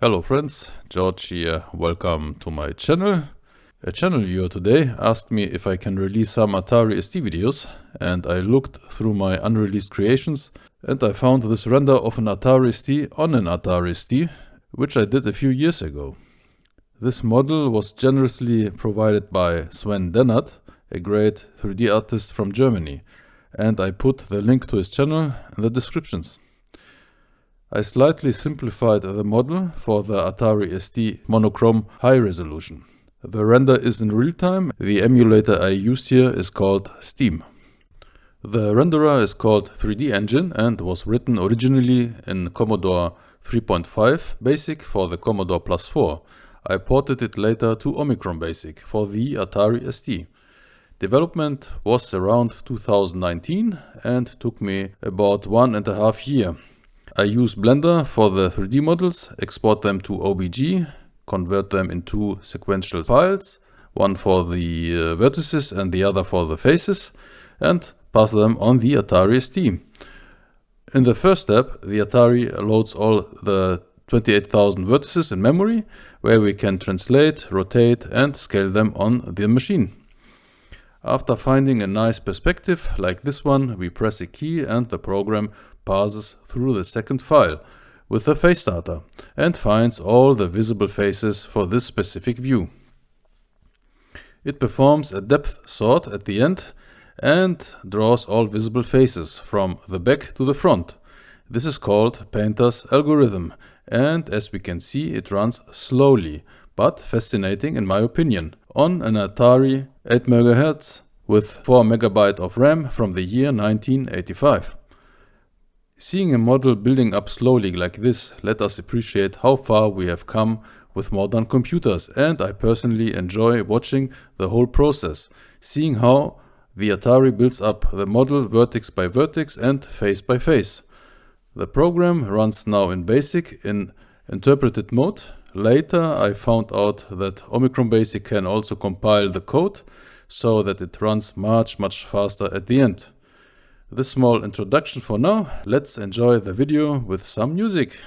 Hello friends, George here, welcome to my channel. A channel viewer today asked me if I can release some Atari ST videos, and I looked through my unreleased creations and I found this render of an Atari ST on an Atari ST, which I did a few years ago. This model was generously provided by Sven Dännard, a great 3D artist from Germany, and I put the link to his channel in the descriptions. I slightly simplified the model for the Atari ST monochrome high resolution. The render is in real time. The emulator I used here is called Steem. The renderer is called 3D Engine and was written originally in Commodore 3.5 Basic for the Commodore Plus 4. I ported it later to Omicron Basic for the Atari ST. Development was around 2019 and took me about 1.5 years. I use Blender for the 3D models, export them to OBJ, convert them into sequential files, one for the vertices and the other for the faces, and pass them on the Atari ST. In the first step, the Atari loads all the 28,000 vertices in memory, where we can translate, rotate and scale them on the machine. After finding a nice perspective like this one, we press a key and the program parses through the second file with the face data and finds all the visible faces for this specific view. It performs a depth sort at the end and draws all visible faces from the back to the front. This is called Painter's algorithm, and as we can see, it runs slowly but fascinating in my opinion on an Atari 8 MHz with 4 MB of RAM from the year 1985. Seeing a model building up slowly like this let us appreciate how far we have come with modern computers, and I personally enjoy watching the whole process, seeing how the Atari builds up the model vertex by vertex and face by face. The program runs now in BASIC in interpreted mode. Later I found out that Omicron Basic can also compile the code so that it runs much faster at the end. This small introduction for now. Let's enjoy the video with some music.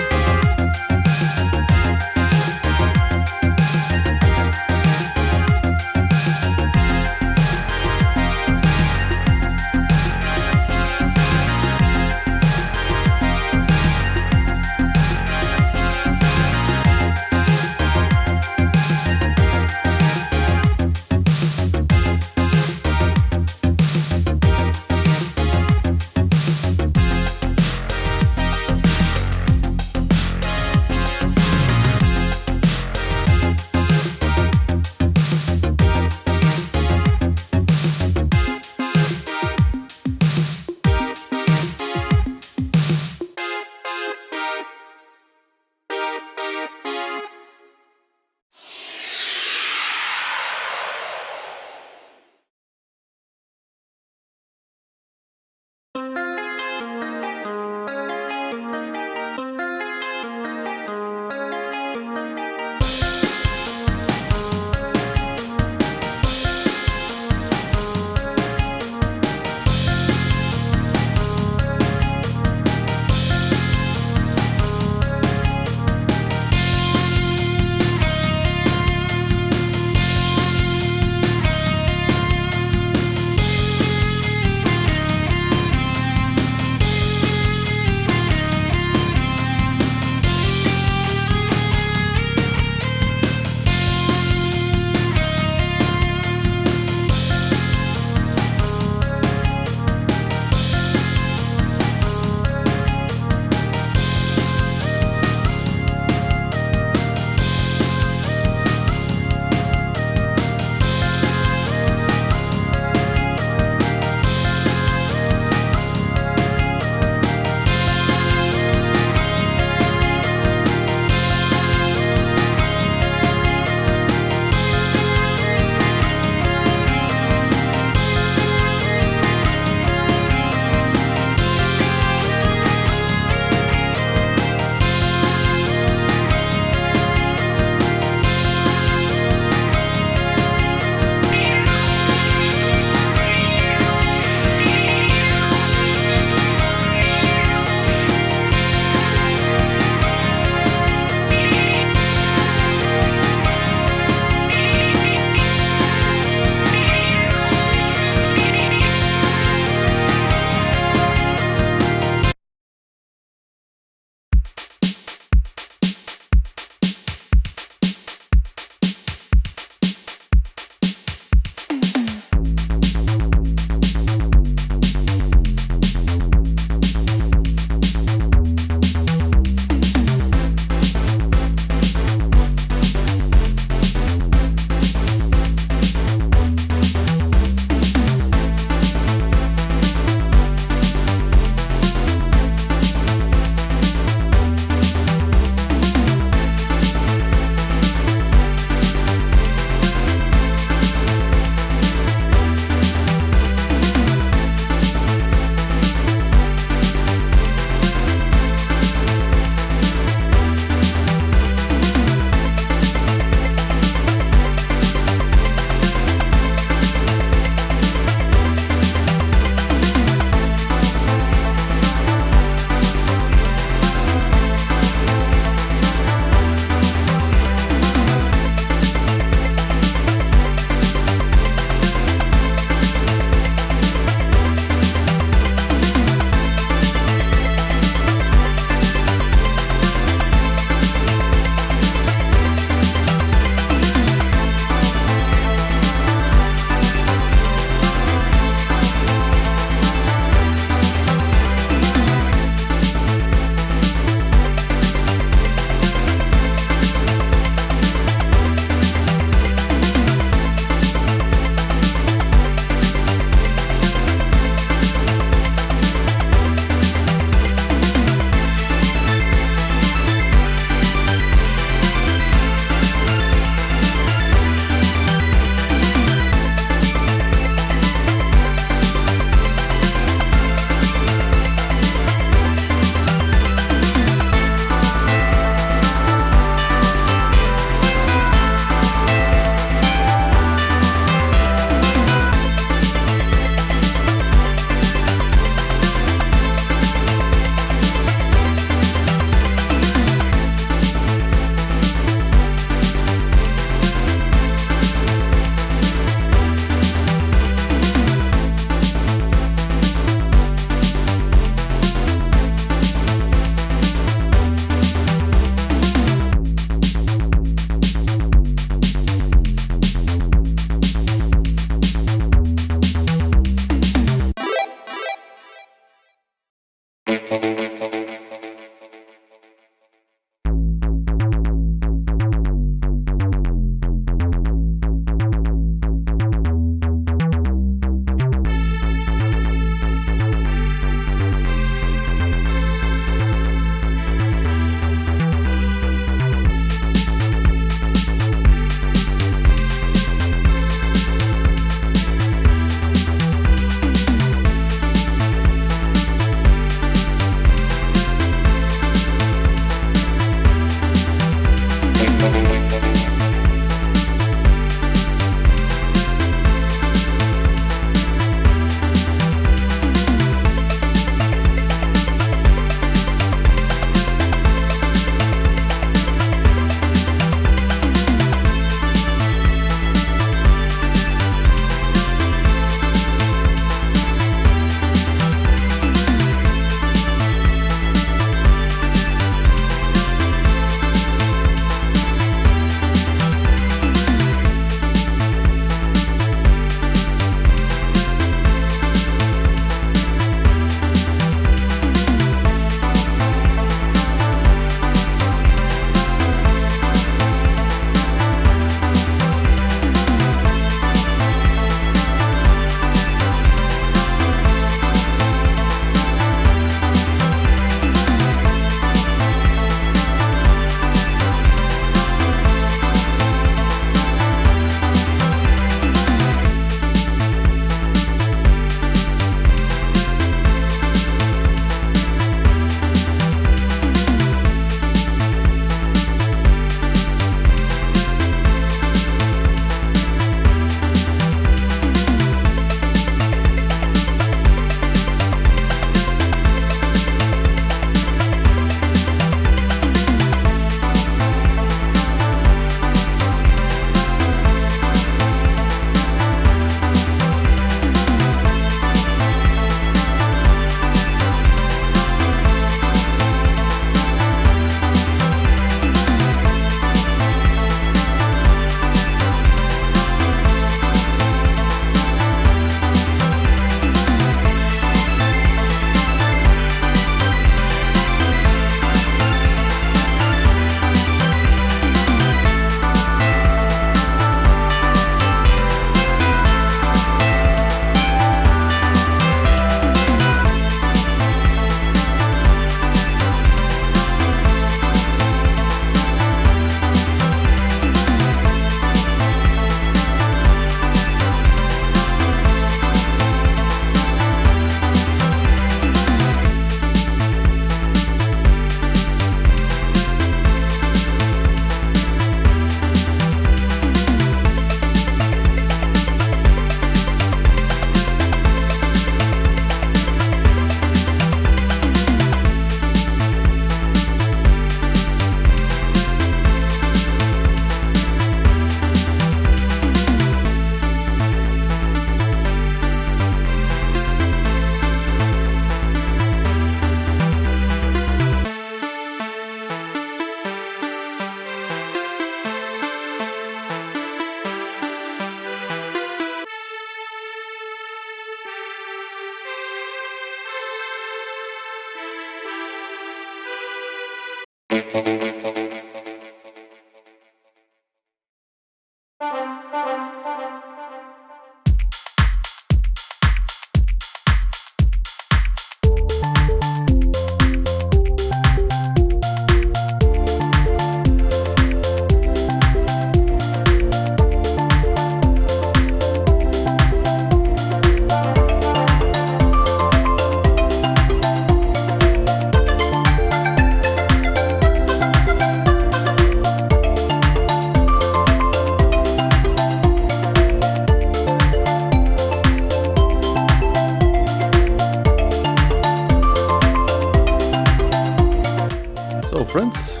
So friends,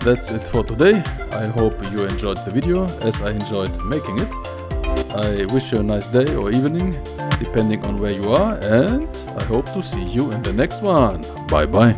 that's it for today. I hope you enjoyed the video as I enjoyed making it. I wish you a nice day or evening, depending on where you are, and I hope to see you in the next one. Bye bye.